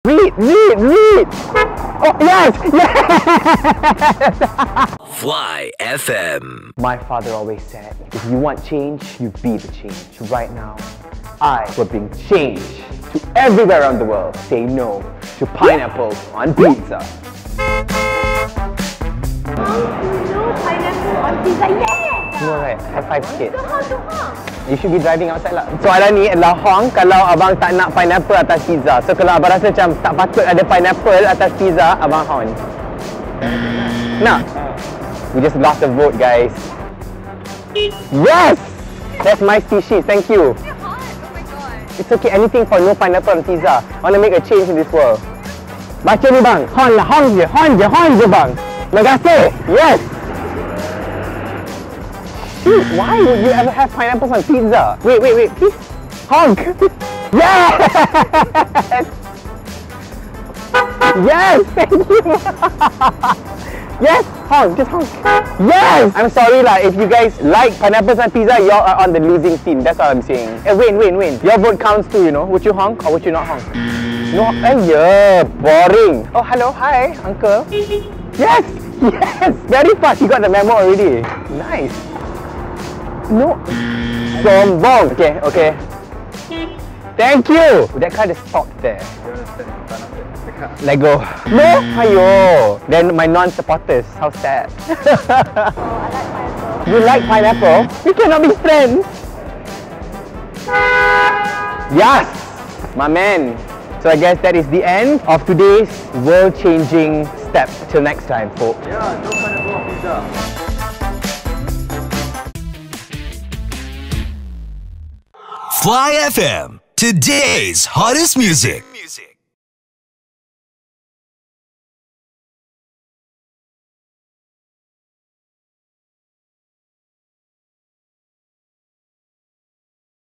Read. Oh, yes! Fly FM. My father always said, if you want change, you be the change. Right now, I will bring change to everywhere around the world. Say no to pineapple on pizza. No pineapple on pizza yet! No, right? High five sikit. Honk. You should be driving outside lah. Soalan ni adalah Honk kalau abang tak nak pineapple atas pizza. So kalau abang rasa macam tak patut ada pineapple atas pizza, abang Honk. Nak? We just lost the vote, guys. Yes! That's my species, thank you. You're hot. Oh my god. It's okay, anything for no pineapple on pizza. I want to make a change in this world. Baca ni bang. Honk lah, Honk je bang. Terima kasih. Yes! Dude, why would you ever have pineapples on pizza? Wait, please. Honk! Yes! Yes, thank you! Yes, honk, just honk. Yes! I'm sorry lah, if you guys like pineapples on pizza, y'all are on the losing team. That's all I'm saying. Win. Your vote counts too, you know. Would you honk or would you not honk? No, yeah, boring. Oh, hello, hi, uncle. Yes! Very fast, you got the memo already. Nice. No. Sombong. Okay. Thank you. That car just stopped there. Let go. No? Ayo. Then my non-supporters. How sad. Oh, I like pineapple. You like pineapple? We cannot be friends. Yes! My man. So I guess that is the end of today's world-changing step. Till next time, folks. Yeah, no pineapple on pizza. Fly FM, today's hottest music.